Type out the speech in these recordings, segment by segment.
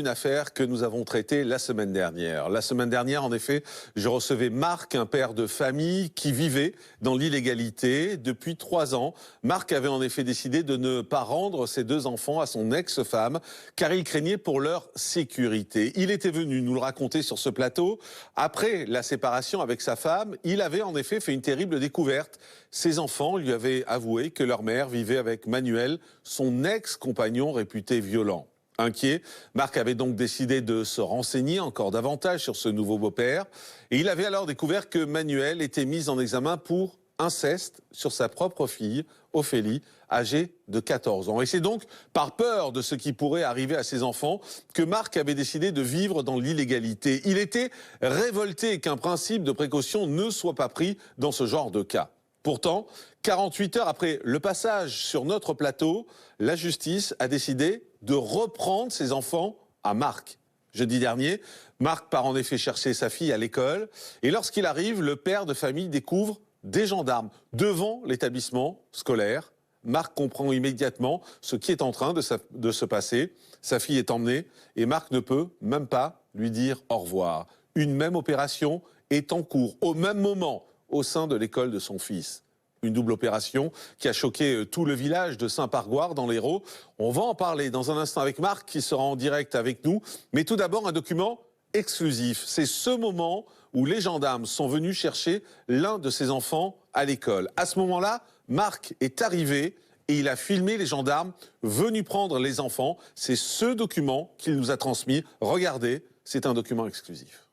Une affaire que nous avons traitée la semaine dernière. La semaine dernière, en effet, je recevais Marc, un père de famille qui vivait dans l'illégalité depuis 3 ans. Marc avait en effet décidé de ne pas rendre ses 2 enfants à son ex-femme car il craignait pour leur sécurité. Il était venu nous le raconter sur ce plateau. Après la séparation avec sa femme, il avait en effet fait une terrible découverte. Ses enfants lui avaient avoué que leur mère vivait avec Manuel, son ex-compagnon réputé violent. Inquiet, Marc avait donc décidé de se renseigner encore davantage sur ce nouveau beau-père. Et il avait alors découvert que Manuel était mis en examen pour inceste sur sa propre fille, Ophélie, âgée de 14 ans. Et c'est donc par peur de ce qui pourrait arriver à ses enfants que Marc avait décidé de vivre dans l'illégalité. Il était révolté qu'un principe de précaution ne soit pas pris dans ce genre de cas. Pourtant, 48 heures après le passage sur notre plateau, la justice a décidé de reprendre ses enfants à Marc. Jeudi dernier, Marc part en effet chercher sa fille à l'école et lorsqu'il arrive, le père de famille découvre des gendarmes devant l'établissement scolaire. Marc comprend immédiatement ce qui est en train de se passer. Sa fille est emmenée et Marc ne peut même pas lui dire au revoir. Une même opération est en cours au même moment au sein de l'école de son fils. Une double opération qui a choqué tout le village de Saint-Pargoire dans l'Hérault. On va en parler dans un instant avec Marc qui sera en direct avec nous. Mais tout d'abord, un document exclusif. C'est ce moment où les gendarmes sont venus chercher l'un de ses enfants à l'école. À ce moment-là, Marc est arrivé et il a filmé les gendarmes venus prendre les enfants. C'est ce document qu'il nous a transmis. Regardez, c'est un document exclusif.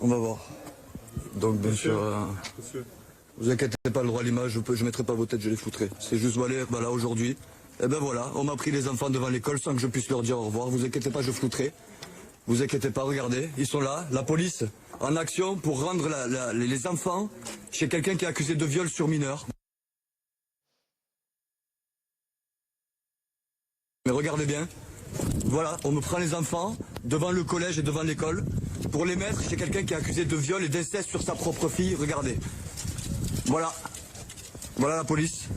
On va voir. Donc bien sûr, vous inquiétez pas, le droit à l'image, je mettrai pas vos têtes, je les foutrai. C'est juste voilà aujourd'hui. Et ben voilà, on m'a pris les enfants devant l'école sans que je puisse leur dire au revoir. Vous inquiétez pas, je flouterai. Vous inquiétez pas, regardez, ils sont là, la police en action pour rendre les enfants chez quelqu'un qui est accusé de viol sur mineur. Mais regardez bien, voilà, on me prend les enfants devant le collège et devant l'école pour les mettre chez quelqu'un qui est accusé de viol et d'inceste sur sa propre fille. Regardez. Voilà. Voilà la police.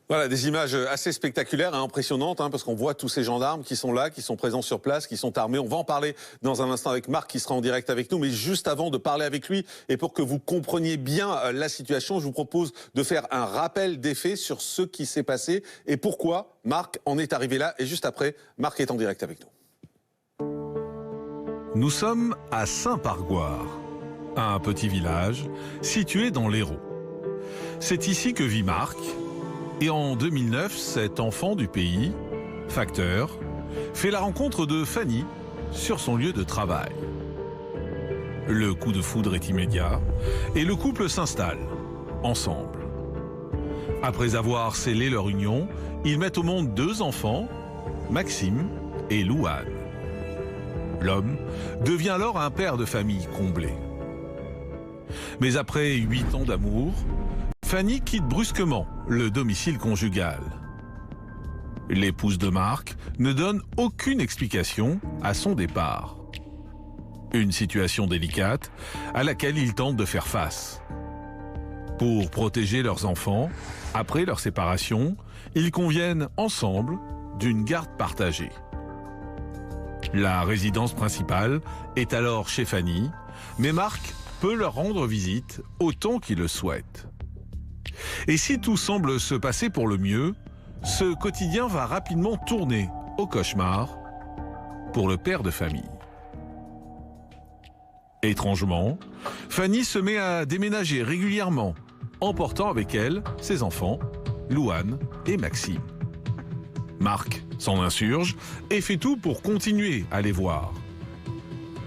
Voilà, des images assez spectaculaires et impressionnantes, parce qu'on voit tous ces gendarmes qui sont là, qui sont présents sur place, qui sont armés. On va en parler dans un instant avec Marc qui sera en direct avec nous. Mais juste avant de parler avec lui et pour que vous compreniez bien la situation, je vous propose de faire un rappel des faits sur ce qui s'est passé et pourquoi Marc en est arrivé là. Et juste après, Marc est en direct avec nous. Nous sommes à Saint-Pargoire, un petit village situé dans l'Hérault. C'est ici que vit Marc. Et en 2009, cet enfant du pays, facteur, fait la rencontre de Fanny sur son lieu de travail. Le coup de foudre est immédiat et le couple s'installe ensemble. Après avoir scellé leur union, ils mettent au monde 2 enfants, Maxime et Louane. L'homme devient alors un père de famille comblé. Mais après 8 ans d'amour, Fanny quitte brusquement le domicile conjugal. L'épouse de Marc ne donne aucune explication à son départ. Une situation délicate à laquelle ils tentent de faire face. Pour protéger leurs enfants, après leur séparation, ils conviennent ensemble d'une garde partagée. La résidence principale est alors chez Fanny, mais Marc peut leur rendre visite autant qu'il le souhaite. Et si tout semble se passer pour le mieux, ce quotidien va rapidement tourner au cauchemar pour le père de famille. Étrangement, Fanny se met à déménager régulièrement, emportant avec elle ses enfants, Louane et Maxime. Marc s'en insurge et fait tout pour continuer à les voir.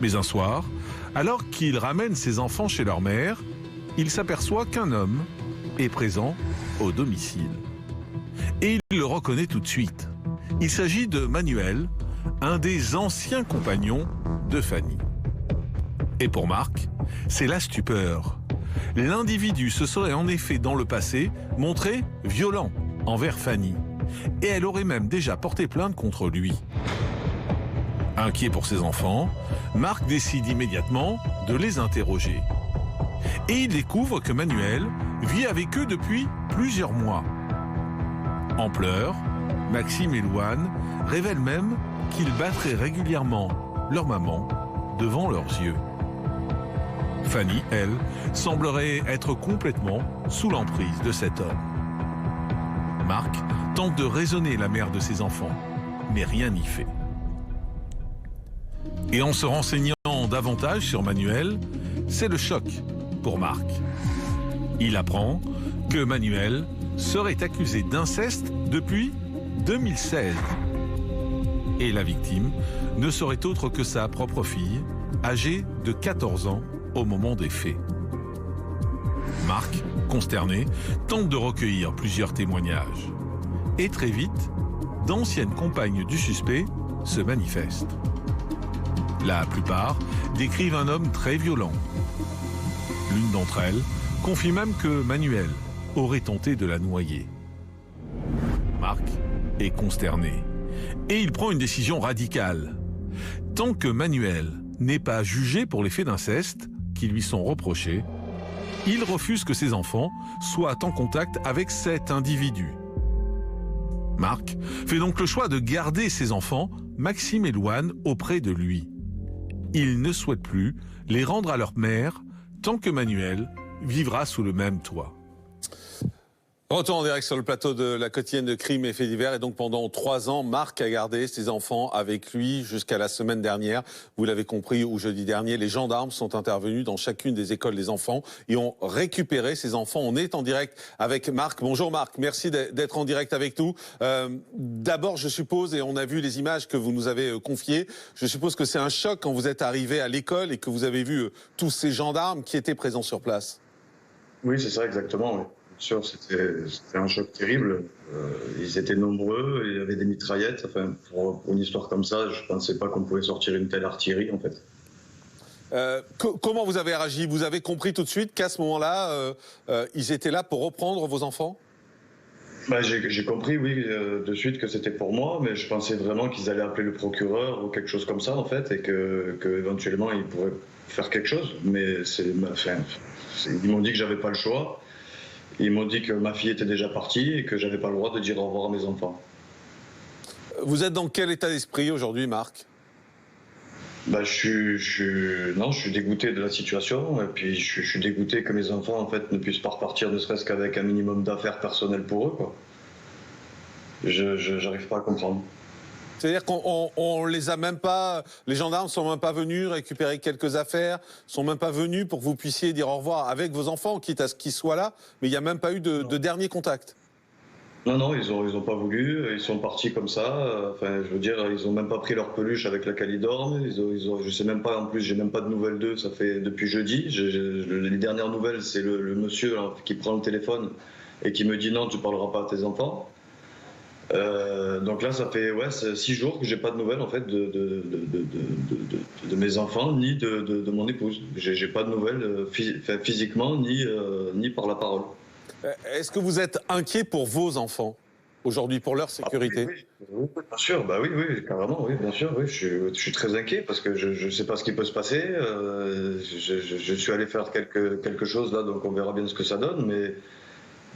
Mais un soir, alors qu'il ramène ses enfants chez leur mère, il s'aperçoit qu'un homme est présent au domicile. Et il le reconnaît tout de suite. Il s'agit de Manuel, un des anciens compagnons de Fanny. Et pour Marc, c'est la stupeur. L'individu se serait en effet dans le passé montré violent envers Fanny. Et elle aurait même déjà porté plainte contre lui. Inquiet pour ses enfants, Marc décide immédiatement de les interroger. Et il découvre que Manuel vit avec eux depuis plusieurs mois. En pleurs, Maxime et Louane révèlent même qu'ils battraient régulièrement leur maman devant leurs yeux. Fanny, elle, semblerait être complètement sous l'emprise de cet homme. Marc tente de raisonner la mère de ses enfants, mais rien n'y fait. Et en se renseignant davantage sur Manuel, c'est le choc pour Marc. Il apprend que Manuel serait accusé d'inceste depuis 2016. Et la victime ne serait autre que sa propre fille, âgée de 14 ans au moment des faits. Marc, consterné, tente de recueillir plusieurs témoignages. Et très vite, d'anciennes compagnes du suspect se manifestent. La plupart décrivent un homme très violent. L'une d'entre elles confie même que Manuel aurait tenté de la noyer. Marc est consterné et il prend une décision radicale. Tant que Manuel n'est pas jugé pour les faits d'inceste qui lui sont reprochés, il refuse que ses enfants soient en contact avec cet individu. Marc fait donc le choix de garder ses enfants, Maxime et Louane, auprès de lui. Il ne souhaite plus les rendre à leur mère tant que Manuel vivra sous le même toit. Retour en direct sur le plateau de la quotidienne de Crimes et Faits divers. Et donc pendant 3 ans, Marc a gardé ses enfants avec lui jusqu'à la semaine dernière. Vous l'avez compris, ou jeudi dernier, les gendarmes sont intervenus dans chacune des écoles des enfants et ont récupéré ces enfants. On est en direct avec Marc. Bonjour Marc, merci d'être en direct avec nous. D'abord, je suppose, et on a vu les images que vous nous avez confiées, je suppose que c'est un choc quand vous êtes arrivé à l'école et que vous avez vu tous ces gendarmes qui étaient présents sur place. Oui, c'est ça exactement, oui. Sûr, c'était un choc terrible. Ils étaient nombreux, il y avait des mitraillettes. Enfin, pour une histoire comme ça, je ne pensais pas qu'on pouvait sortir une telle artillerie, en fait. Comment vous avez réagi? Vous avez compris tout de suite qu'à ce moment-là, ils étaient là pour reprendre vos enfants? Bah, j'ai compris, oui, de suite que c'était pour moi, mais je pensais vraiment qu'ils allaient appeler le procureur ou quelque chose comme ça, en fait, et que éventuellement ils pourraient faire quelque chose. Mais ils m'ont dit que j'avais pas le choix. Ils m'ont dit que ma fille était déjà partie et que j'avais pas le droit de dire au revoir à mes enfants. Vous êtes dans quel état d'esprit aujourd'hui, Marc? Bah, je suis dégoûté de la situation et puis je suis dégoûté que mes enfants en fait ne puissent pas repartir ne serait-ce qu'avec un minimum d'affaires personnelles pour eux, quoi. J'arrive pas à comprendre. C'est-à-dire qu'on les a même pas, les gendarmes sont même pas venus récupérer quelques affaires, sont même pas venus pour que vous puissiez dire au revoir avec vos enfants, quitte à ce qu'ils soient là, mais il n'y a même pas eu de dernier contact. Non, ils ont pas voulu, ils sont partis comme ça. Enfin, je veux dire, ils ont même pas pris leur peluche avec laquelle ils dorment. Je sais même pas, en plus, j'ai même pas de nouvelles d'eux. Ça fait depuis jeudi. Les dernières nouvelles, c'est le monsieur là, qui prend le téléphone et qui me dit non, tu parleras pas à tes enfants. Donc là, ça fait 6 jours que j'ai pas de nouvelles en fait de mes enfants ni de mon épouse. J'ai pas de nouvelles physiquement ni par la parole. Est-ce que vous êtes inquiet pour vos enfants aujourd'hui, pour leur sécurité? Oui, bien sûr, bah oui, carrément, oui, bien sûr, oui, je suis très inquiet parce que je ne sais pas ce qui peut se passer. Je suis allé faire quelque chose là, donc on verra bien ce que ça donne,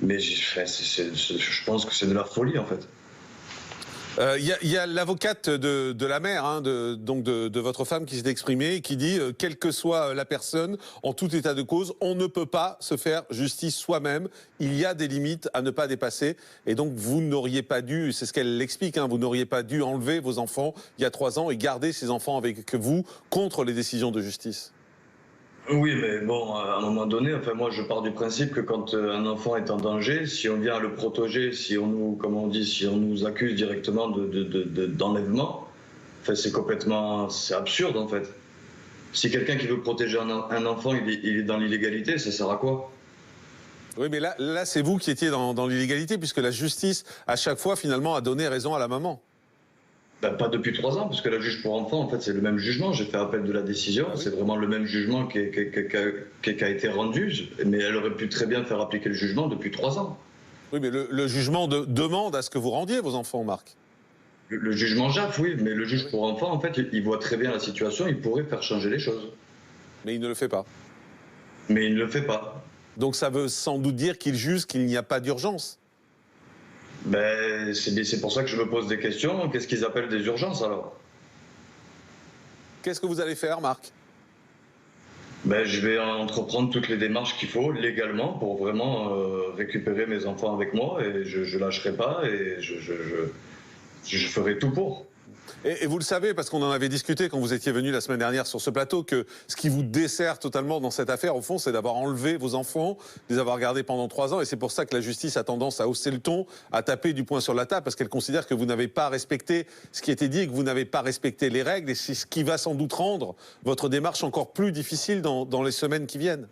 mais je pense que c'est de la folie en fait. Il y a l'avocate de la mère, hein, de votre femme qui s'est exprimée et qui dit quelle que soit la personne, en tout état de cause, on ne peut pas se faire justice soi-même. Il y a des limites à ne pas dépasser. Et donc vous n'auriez pas dû, c'est ce qu'elle l'explique, hein, vous n'auriez pas dû enlever vos enfants il y a 3 ans et garder ces enfants avec vous contre les décisions de justice. Oui, mais bon, à un moment donné, enfin moi je pars du principe que quand un enfant est en danger, si on vient le protéger, si on nous, comme on dit, si on nous accuse directement d'enlèvement, enfin c'est absurde en fait. Si quelqu'un qui veut protéger un enfant, il est dans l'illégalité, ça sert à quoi? Oui, mais là c'est vous qui étiez dans l'illégalité puisque la justice, à chaque fois, finalement, a donné raison à la maman. Ben, pas depuis 3 ans, parce que la juge pour enfants, en fait, c'est le même jugement. J'ai fait appel de la décision. Ah oui. C'est vraiment le même jugement qui a été rendu. Mais elle aurait pu très bien faire appliquer le jugement depuis 3 ans. Oui, mais le jugement demande à ce que vous rendiez vos enfants, Marc. Le jugement JAF, oui. Mais le juge pour enfants, en fait, il voit très bien la situation. Il pourrait faire changer les choses. Mais il ne le fait pas. Mais il ne le fait pas. Donc ça veut sans doute dire qu'il juge qu'il n'y a pas d'urgence. Ben, c'est pour ça que je me pose des questions. Qu'est-ce qu'ils appellent des urgences alors? Qu'est-ce que vous allez faire, Marc? Ben, je vais entreprendre toutes les démarches qu'il faut légalement pour vraiment récupérer mes enfants avec moi et je lâcherai pas et je ferai tout pour. Et vous le savez, parce qu'on en avait discuté quand vous étiez venu la semaine dernière sur ce plateau, que ce qui vous dessert totalement dans cette affaire, au fond, c'est d'avoir enlevé vos enfants, de les avoir gardés pendant 3 ans. Et c'est pour ça que la justice a tendance à hausser le ton, à taper du poing sur la table, parce qu'elle considère que vous n'avez pas respecté ce qui était dit et que vous n'avez pas respecté les règles. Et c'est ce qui va sans doute rendre votre démarche encore plus difficile dans les semaines qui viennent.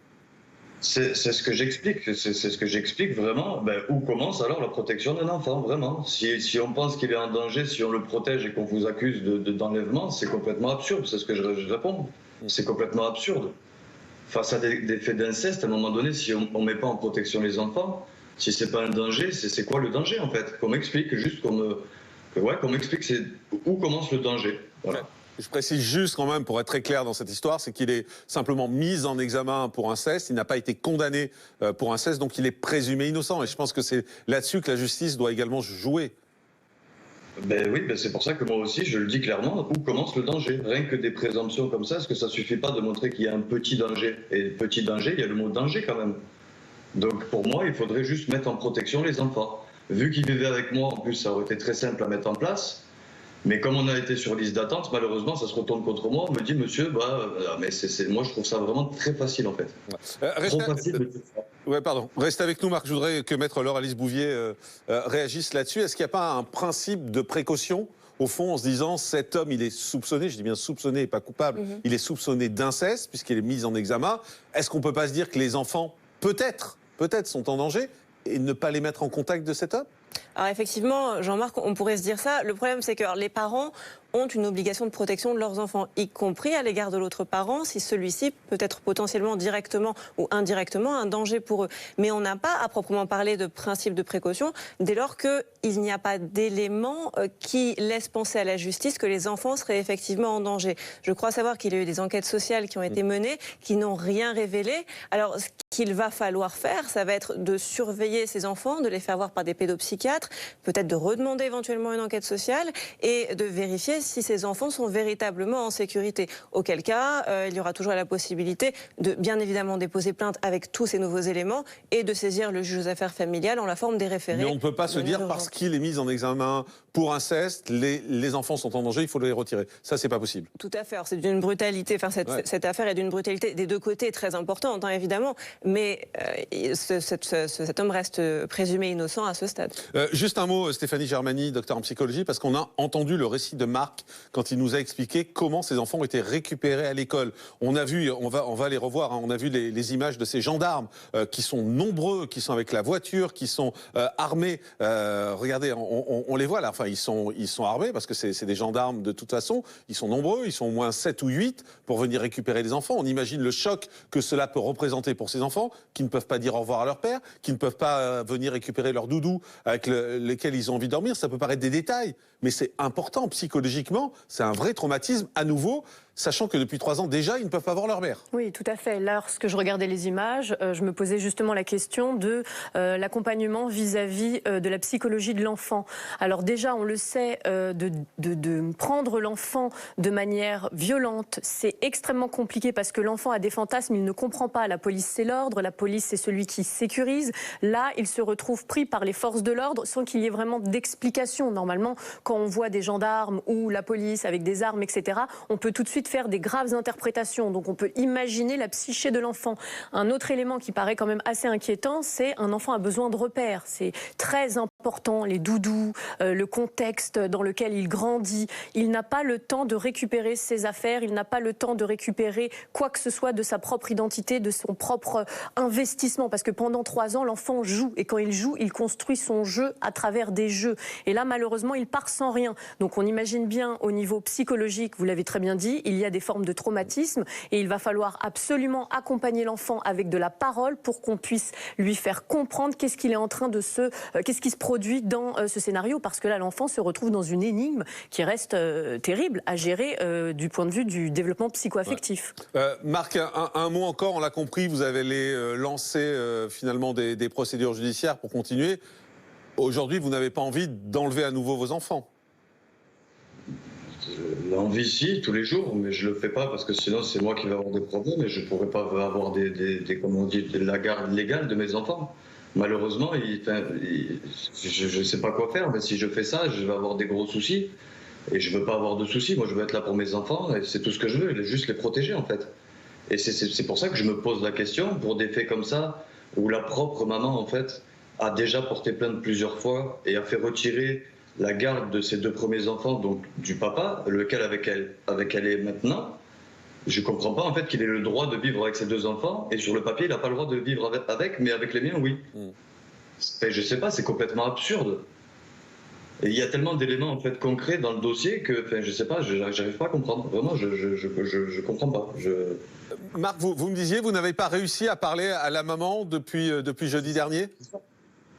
C'est ce que j'explique, c'est ce que j'explique vraiment. Ben, où commence alors la protection d'un enfant, vraiment? Si on pense qu'il est en danger, si on le protège et qu'on vous accuse d'enlèvement, c'est complètement absurde, c'est ce que je réponds. C'est complètement absurde. Face à des faits d'inceste, à un moment donné, si on ne met pas en protection les enfants, si c'est pas un danger, c'est quoi le danger en fait? Qu'on m'explique, juste qu'on m'explique où commence le danger. Voilà. Je précise juste quand même, pour être très clair dans cette histoire, c'est qu'il est simplement mis en examen pour inceste, il n'a pas été condamné pour inceste, donc il est présumé innocent. Et je pense que c'est là-dessus que la justice doit également jouer. Ben oui, ben c'est pour ça que moi aussi, je le dis clairement, où commence le danger? Rien que des présomptions comme ça, est-ce que ça suffit pas de montrer qu'il y a un petit danger? Et petit danger, il y a le mot danger quand même. Donc pour moi, il faudrait juste mettre en protection les enfants. Vu qu'ils vivaient avec moi, en plus, ça aurait été très simple à mettre en place. Mais comme on a été sur liste d'attente, malheureusement, ça se retourne contre moi. On me dit, monsieur, mais moi, je trouve ça vraiment très facile, en fait. Trop facile de tout ça. Ouais, pardon. Restez avec nous, Marc. Je voudrais que Maître Laure-Alice Bouvier réagisse là-dessus. Est-ce qu'il n'y a pas un principe de précaution, au fond, en se disant, cet homme, il est soupçonné, je dis bien soupçonné et pas coupable, il est soupçonné d'inceste, puisqu'il est mis en examen. Est-ce qu'on ne peut pas se dire que les enfants, peut-être, sont en danger et ne pas les mettre en contact de cet homme? Alors effectivement, Jean-Marc, on pourrait se dire ça. Le problème, c'est que les parents ont une obligation de protection de leurs enfants, y compris à l'égard de l'autre parent, si celui-ci peut être potentiellement directement ou indirectement un danger pour eux. Mais on n'a pas à proprement parler de principe de précaution dès lors qu'il n'y a pas d'éléments qui laissent penser à la justice que les enfants seraient effectivement en danger. Je crois savoir qu'il y a eu des enquêtes sociales qui ont été menées, qui n'ont rien révélé. Alors, ce qu'il va falloir faire, ça va être de surveiller ces enfants, de les faire voir par des pédopsychiatres, peut-être de redemander éventuellement une enquête sociale et de vérifier si ces enfants sont véritablement en sécurité. Auquel cas, il y aura toujours la possibilité de, bien évidemment, déposer plainte avec tous ces nouveaux éléments et de saisir le juge aux affaires familiales en la forme des référés. Mais on ne peut pas se dire, parce qu'il est mis en examen pour inceste, les enfants sont en danger, il faut les retirer. Ça, c'est pas possible. Tout à fait. C'est d'une brutalité, cette affaire est d'une brutalité des deux côtés très importante, évidemment, mais cet homme reste présumé innocent à ce stade. Juste un mot, Stéphanie Germani, docteur en psychologie, parce qu'on a entendu le récit de Marc quand il nous a expliqué comment ces enfants ont été récupérés à l'école. On a vu, on va les revoir, on a vu les images de ces gendarmes qui sont nombreux, qui sont avec la voiture, qui sont armés. Regardez, on les voit là, enfin ils sont armés parce que c'est des gendarmes de toute façon. Ils sont nombreux, ils sont au moins 7 ou 8 pour venir récupérer les enfants. On imagine le choc que cela peut représenter pour ces enfants qui ne peuvent pas dire au revoir à leur père, qui ne peuvent pas venir récupérer leur doudou avec lesquels ils ont envie de dormir. Ça peut paraître des détails, mais c'est important psychologiquement. C'est un vrai traumatisme à nouveau, sachant que depuis 3 ans déjà, ils ne peuvent pas voir leur mère. Oui, tout à fait. Lorsque je regardais les images, je me posais justement la question de l'accompagnement vis-à-vis de la psychologie de l'enfant. Alors déjà, on le sait, de prendre l'enfant de manière violente, c'est extrêmement compliqué parce que l'enfant a des fantasmes, il ne comprend pas. La police, c'est l'ordre, la police, c'est celui qui sécurise. Là, il se retrouve pris par les forces de l'ordre sans qu'il y ait vraiment d'explication. Normalement, quand on voit des gendarmes ou la police avec des armes, etc., on peut tout de suite faire des graves interprétations. Donc on peut imaginer la psyché de l'enfant. Un autre élément qui paraît quand même assez inquiétant, c'est un enfant a besoin de repères. C'est très important, les doudous, le contexte dans lequel il grandit. Il n'a pas le temps de récupérer ses affaires, il n'a pas le temps de récupérer quoi que ce soit de sa propre identité, de son propre investissement. Parce que pendant 3 ans, l'enfant joue. Et quand il joue, il construit son jeu à travers des jeux. Et là, malheureusement, il part sans rien. Donc on imagine bien au niveau psychologique, vous l'avez très bien dit, il y a des formes de traumatisme et il va falloir absolument accompagner l'enfant avec de la parole pour qu'on puisse lui faire comprendre qu'est-ce qu'il est en train de qu'est-ce qui se produit dans ce scénario, parce que là l'enfant se retrouve dans une énigme qui reste terrible à gérer du point de vue du développement psycho-affectif. Marc, un mot encore, on l'a compris, vous avez lancé finalement des procédures judiciaires pour continuer. Aujourd'hui, vous n'avez pas envie d'enlever à nouveau vos enfants? L'envie, si, tous les jours, mais je le fais pas parce que sinon c'est moi qui vais avoir des problèmes et je pourrais pas avoir comme on dit, de la garde légale de mes enfants. Malheureusement, je ne sais pas quoi faire, mais si je fais ça, je vais avoir des gros soucis. Et je veux pas avoir de soucis. Moi, je veux être là pour mes enfants et c'est tout ce que je veux, juste les protéger en fait. Et c'est pour ça que je me pose la question pour des faits comme ça où la propre maman en fait a déjà porté plainte plusieurs fois et a fait retirer la garde de ses 2 premiers enfants, donc du papa, lequel avec elle est maintenant. Je ne comprends pas en fait qu'il ait le droit de vivre avec ses 2 enfants et sur le papier il n'a pas le droit de vivre avec, mais avec les miens oui. Je ne sais pas, c'est complètement absurde. Et il y a tellement d'éléments en fait concrets dans le dossier que je ne sais pas, j'arrive pas à comprendre. Vraiment, je comprends pas. Marc, vous me disiez, vous n'avez pas réussi à parler à la maman depuis jeudi dernier?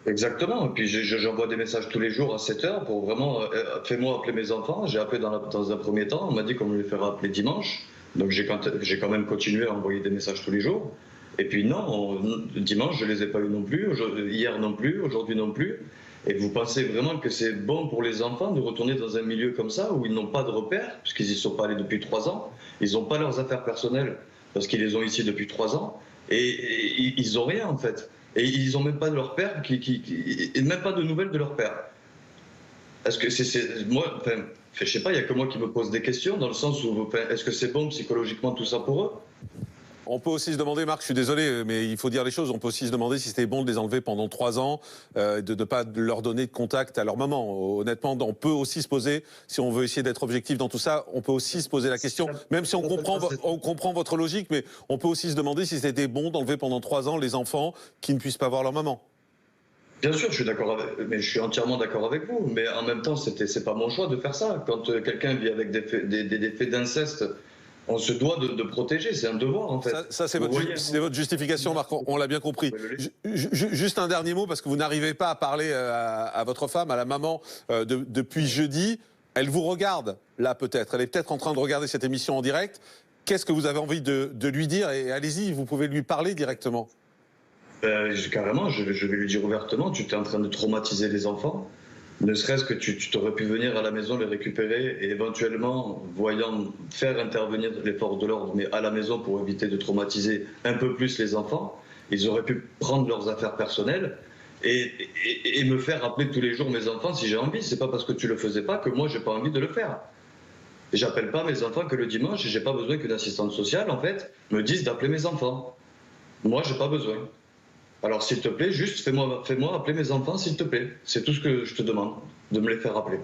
Exactement. Et puis j'envoie des messages tous les jours à 7 heures pour vraiment fais-moi appeler mes enfants. J'ai appelé dans un premier temps. On m'a dit qu'on me les ferait appeler dimanche. Donc j'ai quand même continué à envoyer des messages tous les jours. Et puis non, dimanche je les ai pas eu non plus. Hier non plus. Aujourd'hui non plus. Et vous pensez vraiment que c'est bon pour les enfants de retourner dans un milieu comme ça où ils n'ont pas de repères puisqu'ils y sont pas allés depuis 3 ans. Ils n'ont pas leurs affaires personnelles parce qu'ils les ont ici depuis 3 ans et ils n'ont rien en fait. Et ils n'ont même pas de leur père, même pas de nouvelles de leur père. Est-ce que moi, je sais pas, il y a que moi qui me pose des questions dans le sens où, est-ce que c'est bon psychologiquement tout ça pour eux? On peut aussi se demander, Marc, je suis désolé, mais il faut dire les choses, on peut aussi se demander si c'était bon de les enlever pendant 3 ans, de ne pas leur donner de contact à leur maman. Honnêtement, on peut aussi se poser, si on veut essayer d'être objectif dans tout ça, on peut aussi se poser la question, même si on comprend votre logique, mais on peut aussi se demander si c'était bon d'enlever pendant 3 ans les enfants qui ne puissent pas voir leur maman. Bien sûr, je suis entièrement d'accord avec vous, mais en même temps, c'est pas mon choix de faire ça. Quand quelqu'un vit avec des faits d'inceste, on se doit de protéger, c'est un devoir en fait. Ça c'est votre justification, Marc, on l'a bien compris. Juste un dernier mot, parce que vous n'arrivez pas à parler à votre femme, à la maman, depuis jeudi. Elle vous regarde, là peut-être, elle est peut-être en train de regarder cette émission en direct. Qu'est-ce que vous avez envie de lui dire? Et allez-y, vous pouvez lui parler directement. Carrément, je vais lui dire ouvertement, tu es en train de traumatiser les enfants. Ne serait-ce que tu t'aurais pu venir à la maison les récupérer et éventuellement, faire intervenir les forces de l'ordre, mais à la maison pour éviter de traumatiser un peu plus les enfants. Ils auraient pu prendre leurs affaires personnelles et me faire appeler tous les jours mes enfants si j'ai envie. C'est pas parce que tu le faisais pas que moi j'ai pas envie de le faire. Et j'appelle pas mes enfants que le dimanche et j'ai pas besoin qu'une assistante sociale en fait me dise d'appeler mes enfants. Moi j'ai pas besoin. Alors, s'il te plaît, juste fais-moi appeler mes enfants, s'il te plaît. C'est tout ce que je te demande, de me les faire appeler.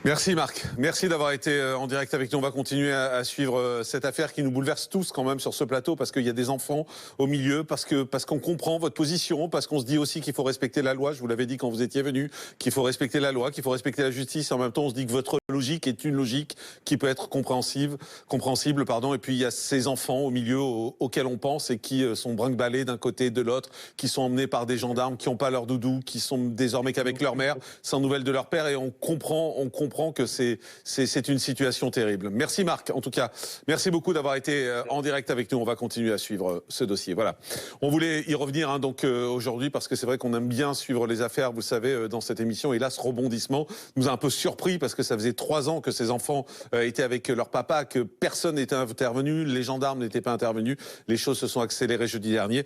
Merci Marc, merci d'avoir été en direct avec nous. On va continuer à suivre cette affaire qui nous bouleverse tous quand même sur ce plateau parce qu'il y a des enfants au milieu, parce qu'on comprend votre position, parce qu'on se dit aussi qu'il faut respecter la loi. Je vous l'avais dit quand vous étiez venu, qu'il faut respecter la loi, qu'il faut respecter la justice. Et en même temps, on se dit que votre logique est une logique qui peut être compréhensible. Et puis il y a ces enfants au milieu auxquels on pense et qui sont brinque-ballés d'un côté et de l'autre, qui sont emmenés par des gendarmes, qui n'ont pas leur doudou, qui sont désormais qu'avec leur mère, sans nouvelles de leur père. Et on comprend que c'est une situation terrible. Merci Marc, en tout cas. Merci beaucoup d'avoir été en direct avec nous. On va continuer à suivre ce dossier. Voilà. On voulait y revenir aujourd'hui parce que c'est vrai qu'on aime bien suivre les affaires, vous savez, dans cette émission. Et là, ce rebondissement nous a un peu surpris parce que ça faisait 3 ans que ces enfants étaient avec leur papa, que personne n'était intervenu, les gendarmes n'étaient pas intervenus. Les choses se sont accélérées jeudi dernier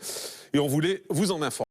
et on voulait vous en informer.